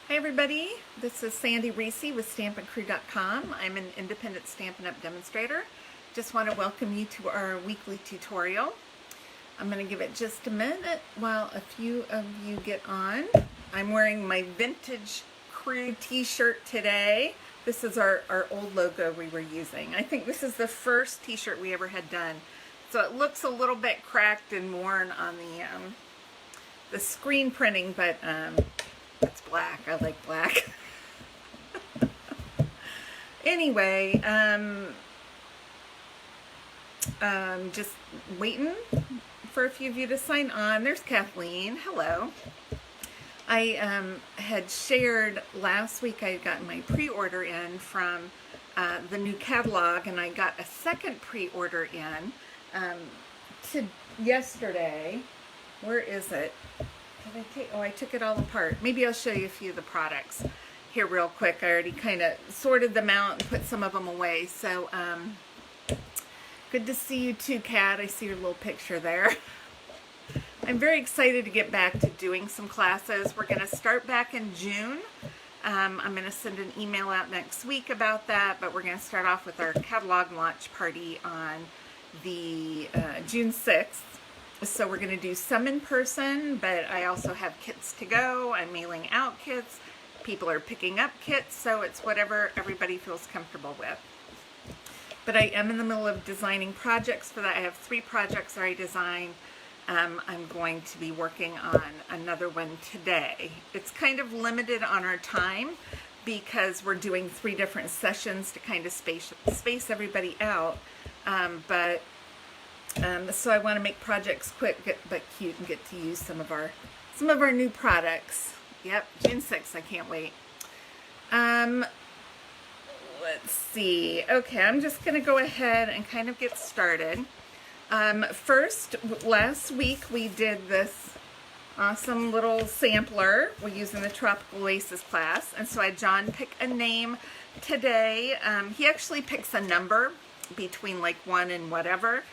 Hi everybody, this is Sandy Reese with StampinCrew.com. I'm an independent Stampin' Up! Demonstrator. Just want to welcome you to our weekly tutorial. I'm going to give it just a minute while a few of you get on. I'm wearing my vintage crew t-shirt today. This is our old logo we were using. I think this is the first t-shirt we ever had done. So it looks a little bit cracked and worn on the screen printing, but it's black. I like black. Anyway, just waiting for a few of you to sign on. There's Kathleen. Hello. I had shared last week I got my pre-order in from the new catalog, and I got a second pre-order in to yesterday. Where is it? I took it all apart. Maybe I'll show you a few of the products here real quick. I already kind of sorted them out and put some of them away. So, good to see you too, Kat. I see your little picture there. I'm very excited to get back to doing some classes. We're going to start back in June. I'm going to send an email out next week about that, but we're going to start off with our catalog launch party on the June 6th. So we're going to do some in person, but I also have kits to go. I'm mailing out kits. People are picking up kits, so it's whatever everybody feels comfortable with. But I am in the middle of designing projects for that. I have 3 projects already designed. I'm going to be working on another one today. It's kind of limited on our time because we're doing 3 different sessions to kind of space everybody out. So I want to make projects quick but cute and get to use some of our new products. Yep, June 6th. I can't wait. Let's see. Okay, I'm just going to go ahead and kind of get started. First, last week we did this awesome little sampler. We're using the Tropical Oasis class, and so I had John pick a name today. He actually picks a number between like 1 and whatever.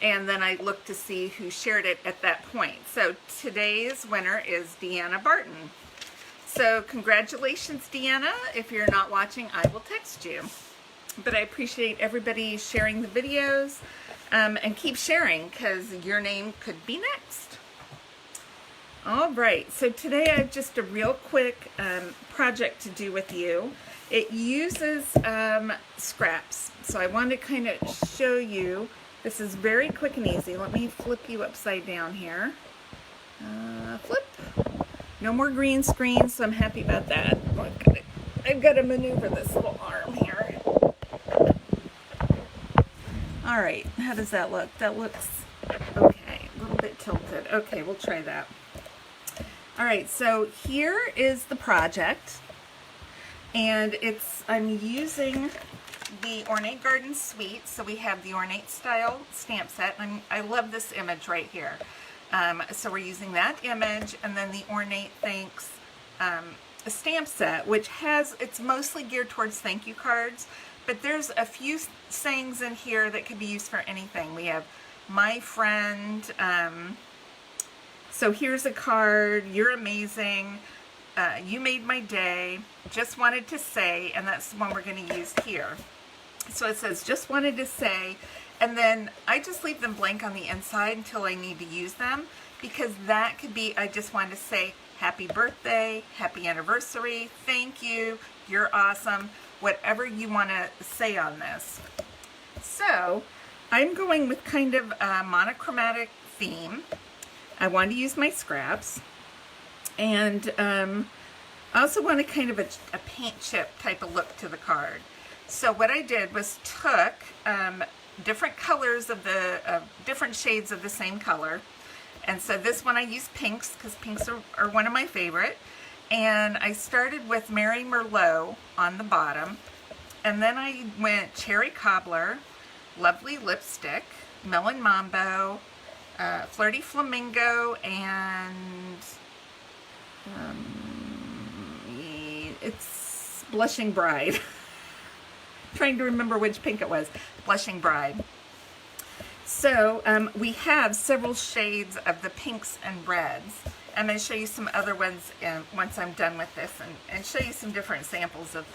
And then I looked to see who shared it at that point. So today's winner is Deanna Barton. So congratulations, Deanna. If you're not watching, I will text you. But I appreciate everybody sharing the videos, and keep sharing because your name could be next. All right, so today I have just a real quick project to do with you. It uses scraps. So I want to kind of show you. This is very quick and easy. Let me flip you upside down here. Flip. No more green screen, so I'm happy about that. I've got to maneuver this little arm here. All right, how does that look? That looks okay, a little bit tilted. Okay, we'll try that. All right, so here is the project, and I'm using the Ornate Garden Suite. So we have the Ornate style stamp set, and I love this image right here. So we're using that image, and then the Ornate Thanks stamp set, which it's mostly geared towards thank you cards, but there's a few sayings in here that could be used for anything. We have my friend, so here's a card, you're amazing, you made my day, just wanted to say, and that's the one we're going to use here. So it says, just wanted to say, and then I just leave them blank on the inside until I need to use them, because that could be, I just wanted to say, happy birthday, happy anniversary, thank you, you're awesome, whatever you want to say on this. So I'm going with kind of a monochromatic theme. I want to use my scraps, and I also want a kind of a paint chip type of look to the card. So what I did was took different colors of different shades of the same color. And so this one I used pinks because pinks are one of my favorite. And I started with Mary Merlot on the bottom. And then I went Cherry Cobbler, Lovely Lipstick, Melon Mambo, Flirty Flamingo, and it's Blushing Bride. Trying to remember which pink it was. Blushing Bride. So we have several shades of the pinks and reds, I'm going to show you some other ones once I'm done with this, and show you some different samples of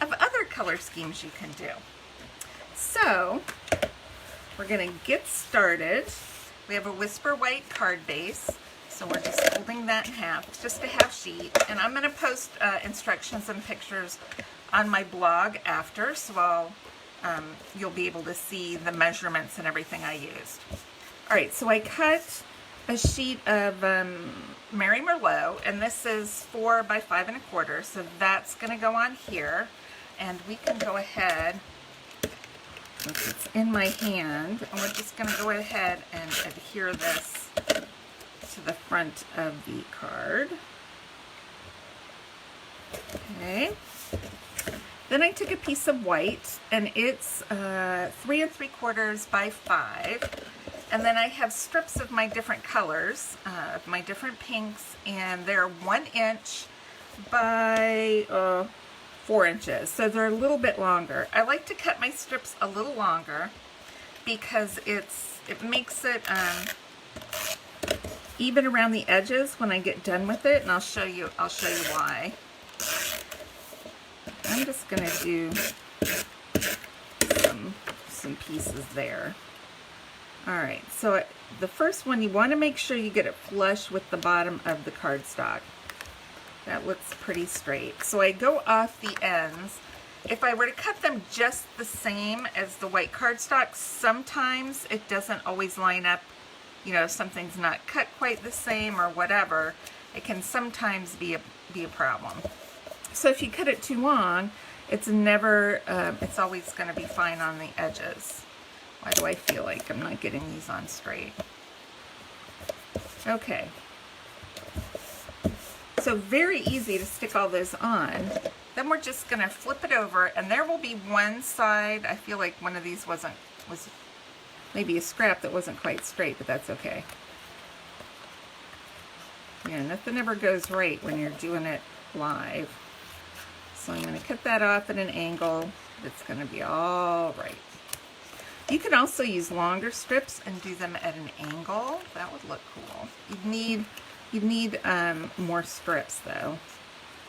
other color schemes you can do. So we're going to get started. We have a Whisper White card base, so we're just folding that in half. It's just a half sheet, and I'm going to post instructions and pictures on my blog after, so you'll be able to see the measurements and everything I used. All right, so I cut a sheet of Mary Merlot, and this is 4 by 5 1/4, so that's going to go on here, and we can go ahead, since it's in my hand, and we're just going to go ahead and adhere this to the front of the card. Okay. Then I took a piece of white, and it's 3 3/4 by 5. And then I have strips of my different colors, of my different pinks, and they're 1 inch by 4 inches. So they're a little bit longer. I like to cut my strips a little longer because it makes it even around the edges when I get done with it, and I'll show you why. I'm just gonna do some pieces there. All right, so the first one, you want to make sure you get it flush with the bottom of the cardstock. That looks pretty straight. So I go off the ends. If I were to cut them just the same as the white cardstock, sometimes it doesn't always line up. You know, if something's not cut quite the same or whatever, it can sometimes be a problem. So if you cut it too long, it's always going to be fine on the edges. Why do I feel like I'm not getting these on straight? Okay. So very easy to stick all those on. Then we're just going to flip it over, and there will be one side. I feel like one of these was maybe a scrap that wasn't quite straight, but that's okay. Yeah, nothing ever goes right when you're doing it live. So I'm going to cut that off at an angle. It's going to be all right. You can also use longer strips and do them at an angle. That would look cool. You'd need more strips though,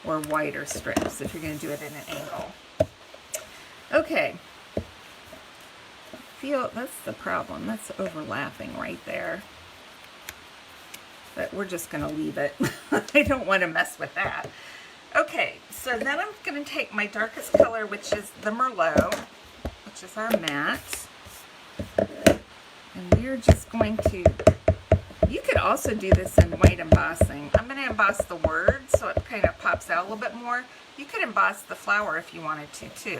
or wider strips if you're going to do it at an angle. Okay. That's the problem. That's overlapping right there. But we're just going to leave it. I don't want to mess with that. Okay, so then I'm going to take my darkest color, which is the Merlot, which is our matte. And we're just going to, you could also do this in white embossing. I'm going to emboss the words so it kind of pops out a little bit more. You could emboss the flower if you wanted to too.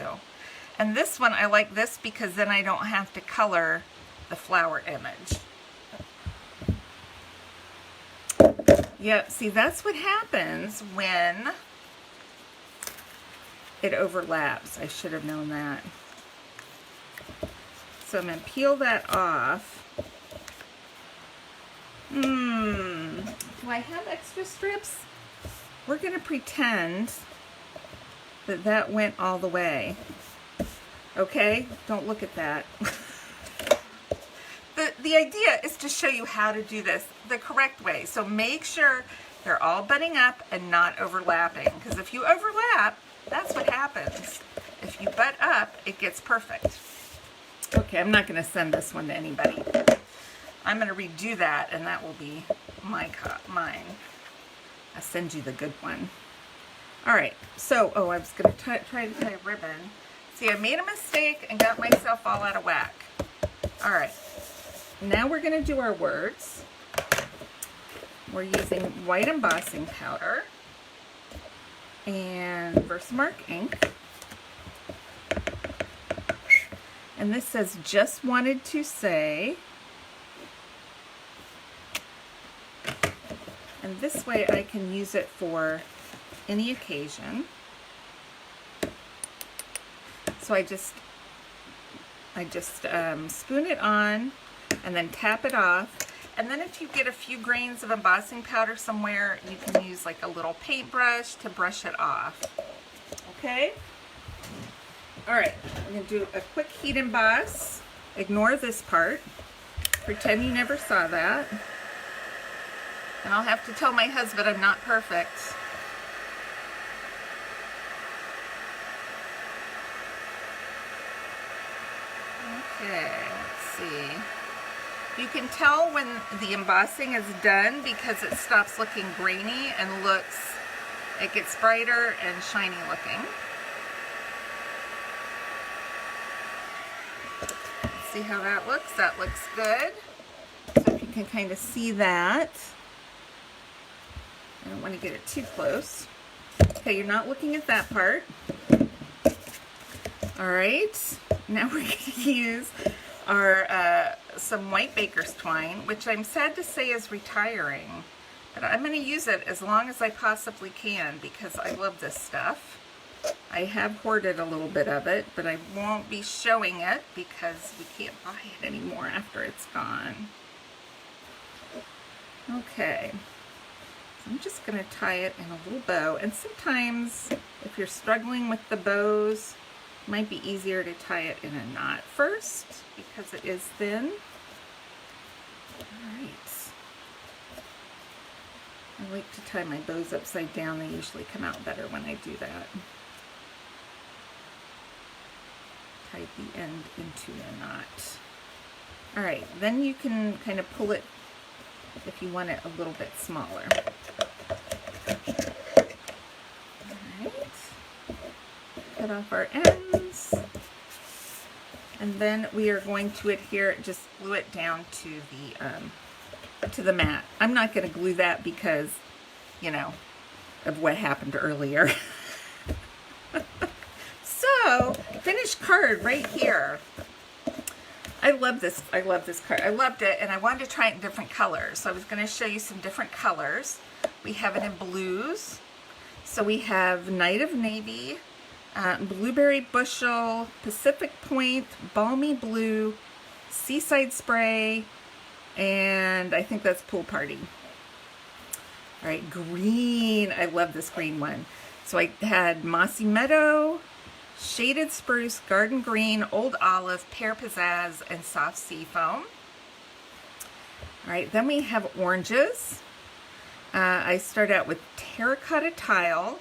And this one, I like this because then I don't have to color the flower image. Yep, see, that's what happens when it overlaps. I should have known that. So I'm going to peel that off. Do I have extra strips? We're going to pretend that that went all the way. Okay? Don't look at that. The idea is to show you how to do this the correct way. So make sure they're all butting up and not overlapping. Because if you overlap, that's what happens. If you butt up, it gets perfect. Okay, I'm not going to send this one to anybody. I'm going to redo that, and that will be mine. I'll send you the good one. All right, so, I was going to try to tie a ribbon. See, I made a mistake and got myself all out of whack. All right, now we're going to do our words. We're using white embossing powder and Versamark ink. And this says, just wanted to say. And this way I can use it for any occasion. So I just spoon it on and then tap it off. And then if you get a few grains of embossing powder somewhere, you can use like a little paintbrush to brush it off. Okay? All right, I'm going to do a quick heat emboss. Ignore this part. Pretend you never saw that. And I'll have to tell my husband I'm not perfect. Okay, let's see. You can tell when the embossing is done because it stops looking grainy and it gets brighter and shiny looking. Let's see how that looks. That looks good. So if you can kind of see that. I don't want to get it too close. Okay, you're not looking at that part. All right, now we're going to use our some white baker's twine, which I'm sad to say is retiring, but I'm going to use it as long as I possibly can because I love this stuff. I have hoarded a little bit of it, but I won't be showing it because we can't buy it anymore after it's gone. Okay, so I'm just going to tie it in a little bow, and sometimes if you're struggling with the bows, it might be easier to tie it in a knot first because it is thin. All right. I like to tie my bows upside down. They usually come out better when I do that. Tie the end into a knot. All right, then you can kind of pull it if you want it a little bit smaller. All right. Cut off our ends. And then we are going to adhere, just glue it down to the mat. I'm not going to glue that because, you know, of what happened earlier. So, finished card right here. I love this card. I loved it, and I wanted to try it in different colors. So I was going to show you some different colors. We have it in blues. So we have Night of Navy, Blueberry Bushel, Pacific Point, Balmy Blue, Seaside Spray, and I think that's Pool Party. All right, green. I love this green one. So I had Mossy Meadow, Shaded Spruce, Garden Green, Old Olive, Pear Pizzazz, and Soft Sea Foam. All right, then we have oranges. I start out with Terracotta Tile.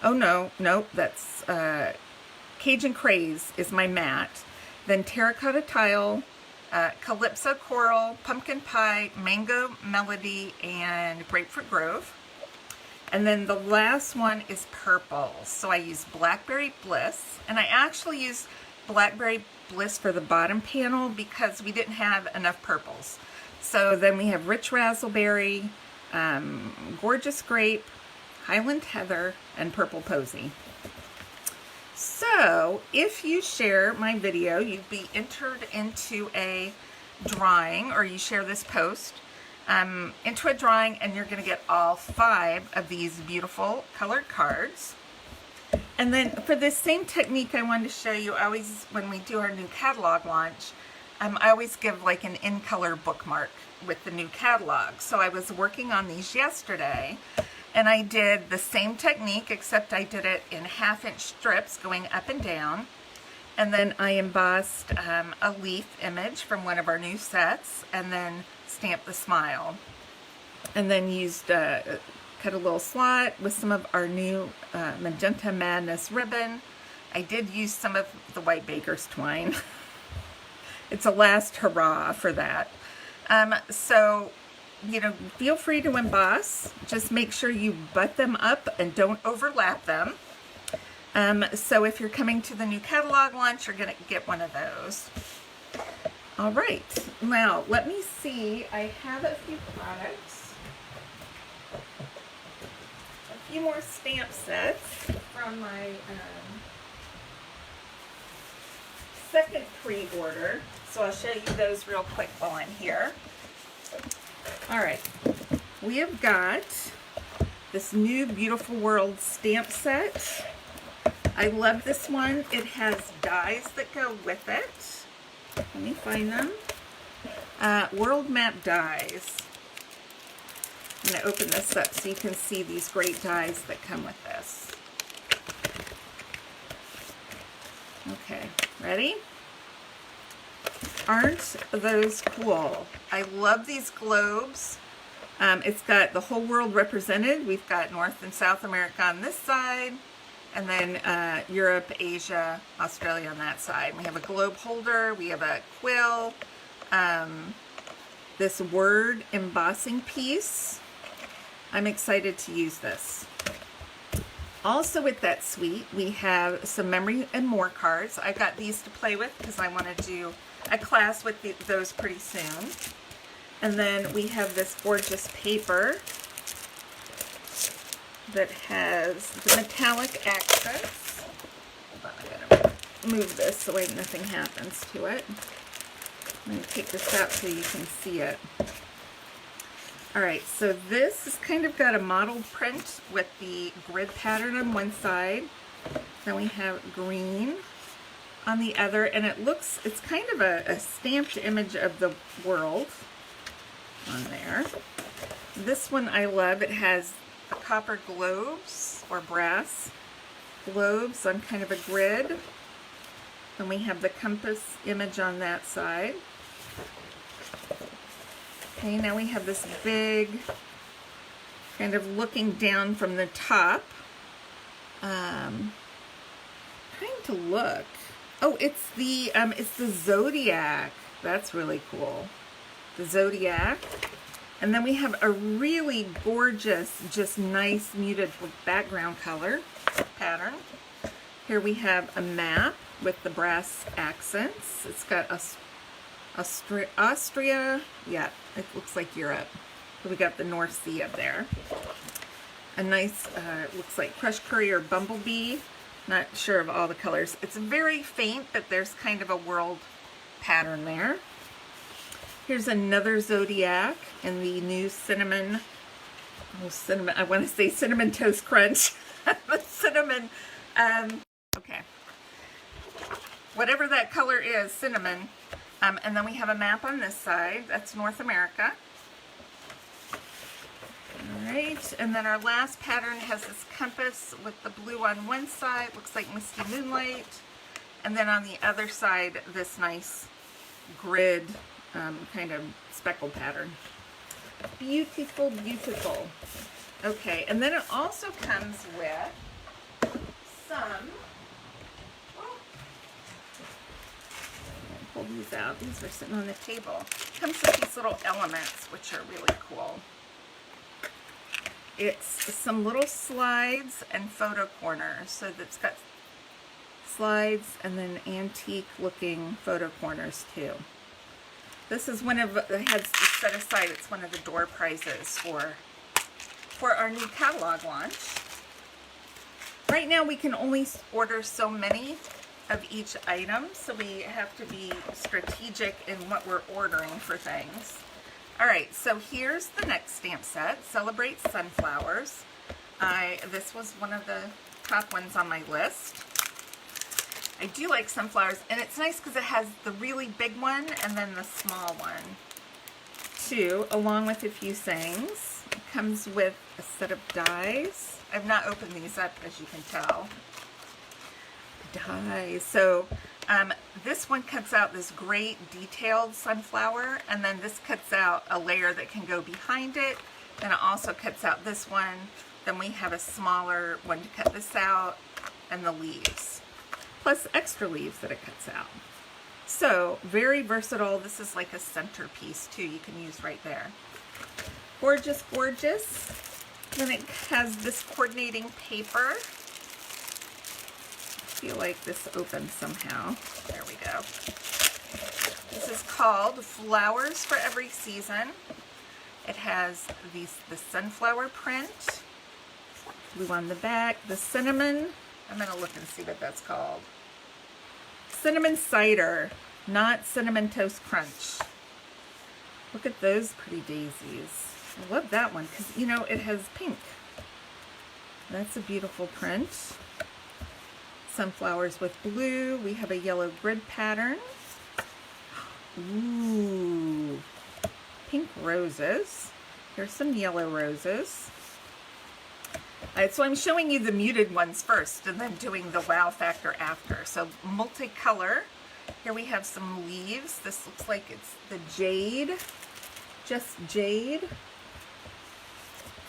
Oh no, that's Cajun Craze is my matte. Then Terracotta Tile, Calypso Coral, Pumpkin Pie, Mango Melody, and Grapefruit Grove. And then the last one is purple. So I used Blackberry Bliss, and I actually used Blackberry Bliss for the bottom panel because we didn't have enough purples. So then we have Rich Razzleberry, Gorgeous Grape, Highland Heather, and Purple Posy. So if you share my video, you'd be entered into a drawing, or you share this post into a drawing, and you're going to get all 5 of these beautiful colored cards. And then for this same technique I wanted to show you, when we do our new catalog launch, I always give like an in-color bookmark with the new catalog. So I was working on these yesterday, and I did the same technique, except I did it in 1/2-inch strips going up and down. And then I embossed a leaf image from one of our new sets, and then stamped the smile. And then used, cut a little slot with some of our new Magenta Madness ribbon. I did use some of the white baker's twine. It's a last hurrah for that. So, you know, feel free to emboss. Just make sure you butt them up and don't overlap them. So if you're coming to the new catalog launch, you're going to get one of those. All right, now let me see. I have a few products, a few more stamp sets from my second pre-order. So I'll show you those real quick while I'm here. All right, we have got this new Beautiful World stamp set. I love this one. It has dies that go with it. Let me find them. World Map dies. I'm going to open this up so you can see these great dies that come with this. Okay, ready? Aren't those cool? I love these globes. It's got the whole world represented. We've got North and South America on this side, and then Europe, Asia, Australia on that side. We have a globe holder, we have a quill, this word embossing piece. I'm excited to use this. Also with that suite, we have some memory and more cards. I got these to play with because I want to do a class with those pretty soon. And then we have this gorgeous paper that has the metallic accents. Hold on, I'm going to move this so nothing happens to it. I'm going to take this out so you can see it. Alright, so this has kind of got a modeled print with the grid pattern on one side. Then we have green on the other, and it's kind of a stamped image of the world on there. This one I love. It has the copper globes or brass globes on kind of a grid. Then we have the compass image on that side. Okay, now we have this big kind of looking down from the top. Trying to look. Oh, it's the zodiac. That's really cool. The zodiac. And then we have a really gorgeous, just nice muted background color pattern. Here we have a map with the brass accents. It's got Austria, yeah, it looks like Europe. So we got the North Sea up there. A nice, looks like crushed curry or bumblebee. Not sure of all the colors. It's very faint, but there's kind of a world pattern there. Here's another zodiac in the new cinnamon, I want to say cinnamon toast crunch. The cinnamon, okay. Whatever that color is, cinnamon. And then we have a map on this side. That's North America. Alright, and then our last pattern has this compass with the blue on one side. Looks like misty moonlight. And then on the other side, this nice grid kind of speckle pattern. Beautiful, beautiful. Okay, and then it also comes with some... Pull these out. These are sitting on the table. Comes with these little elements, which are really cool. It's some little slides and photo corners. So that's got slides and then antique looking photo corners too. This is one of the heads set aside. It's one of the door prizes for our new catalog launch. Right now we can only order so many of each item, so we have to be strategic in what we're ordering for things. Alright, so here's the next stamp set, Celebrate Sunflowers. This was one of the top ones on my list. I do like sunflowers, and it's nice because it has the really big one and then the small one too, along with a few sayings. It comes with a set of dies. I've not opened these up, as you can tell. Dies. So this one cuts out this great detailed sunflower, and then this cuts out a layer that can go behind it. Then it also cuts out this one. Then we have a smaller one to cut this out, and the leaves. Plus extra leaves that it cuts out. So very versatile. This is like a centerpiece too. You can use right there. Gorgeous, gorgeous. Then it has this coordinating paper. I feel like this opens somehow. There we go. This is called Flowers for Every Season. It has the sunflower print, blue on the back, the cinnamon. I'm going to look and see what that's called. Cinnamon cider, not cinnamon toast crunch. Look at those pretty daisies. I love that one because, you know, it has pink. That's a beautiful print. Sunflowers with blue. We have a yellow grid pattern. Ooh. Pink roses. Here's some yellow roses. So I'm showing you the muted ones first and then doing the wow factor after. So multicolor. Here we have some leaves. This looks like it's the jade, just jade.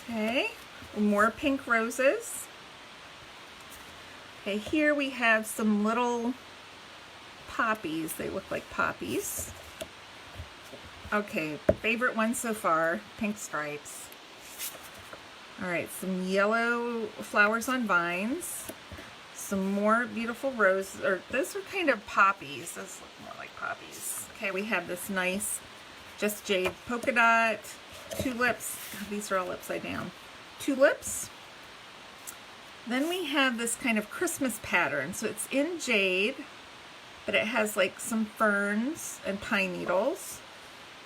Okay, more pink roses. Okay, here we have some little poppies. They look like poppies. Okay, favorite one so far, pink stripes. All right, some yellow flowers on vines. Some more beautiful roses, or those are kind of poppies. Those look more like poppies. Okay, we have this nice, just jade polka dot, tulips. Oh, these are all upside down. Tulips. Then we have this kind of Christmas pattern. So it's in jade, but it has like some ferns and pine needles.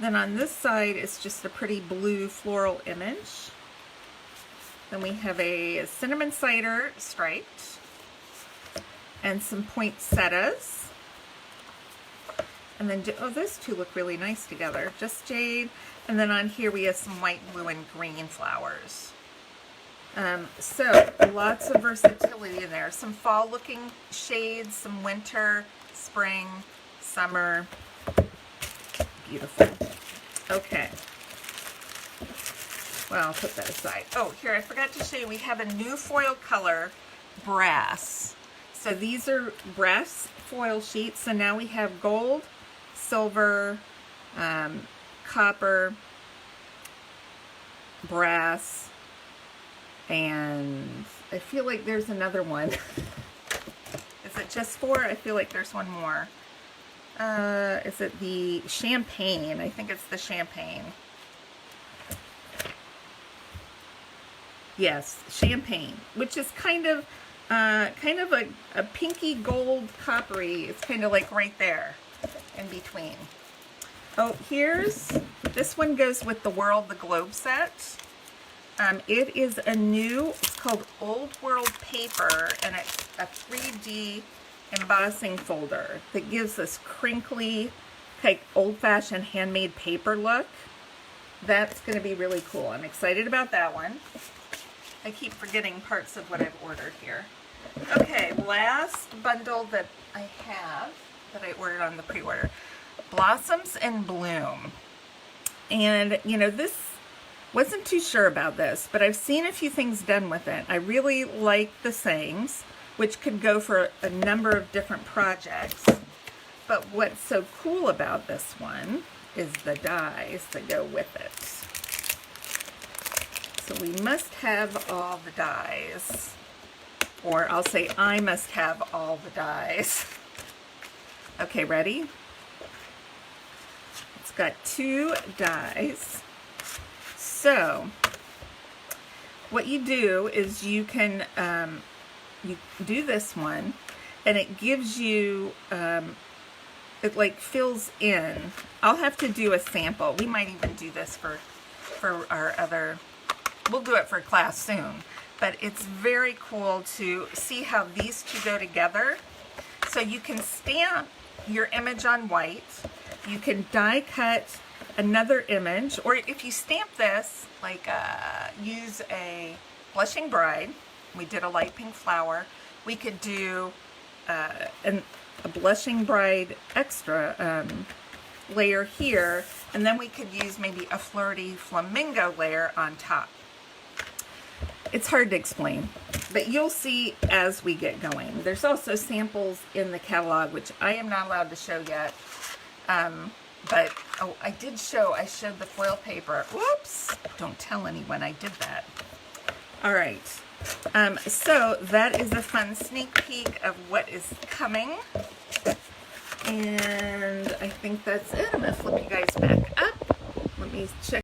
Then on this side, it's just a pretty blue floral image. Then we have a cinnamon cider striped and some poinsettias. And then, oh, those two look really nice together. Just jade. And then on here we have some white, blue, and green flowers. So lots of versatility in there. Some fall-looking shades, some winter, spring, summer. Beautiful. Okay. Well, I'll put that aside. Oh, here, I forgot to show you, we have a new foil color, brass. So these are brass foil sheets. So now we have gold, silver, copper, brass, and I feel like there's another one. Is it just 4? I feel like there's one more. Is it the champagne? I think it's the champagne. Yes, champagne, which is kind of a pinky gold coppery. It's kind of like right there in between. Oh, this one goes with the World the Globe set. It is a new, it's called Old World Paper, and it's a 3D embossing folder that gives this crinkly, like old-fashioned handmade paper look. That's going to be really cool. I'm excited about that one. I keep forgetting parts of what I've ordered here. Okay, last bundle that I have, that I ordered on the pre-order. Blossoms in Bloom. And, you know, this, wasn't too sure about this, but I've seen a few things done with it. I really like the sayings, which could go for a number of different projects. But what's so cool about this one is the dies that go with it. So we must have all the dies. Or I'll say I must have all the dies. Okay, ready? It's got 2 dies. So what you do is you can you do this one, and it gives you it like fills in. I'll have to do a sample. We might even do this for our other, we'll do it for class soon. But it's very cool to see how these two go together. So you can stamp your image on white. You can die cut another image, or if you stamp this, like use a Blushing Bride. We did a light pink flower. We could do a Blushing Bride extra layer here, and then we could use maybe a flirty flamingo layer on top. It's hard to explain, but you'll see as we get going. There's also samples in the catalog, which I am not allowed to show yet. But oh, I showed the foil paper. Whoops! Don't tell anyone I did that. All right. So that is a fun sneak peek of what is coming. And I think that's it. I'm going to flip you guys back up. Let me check.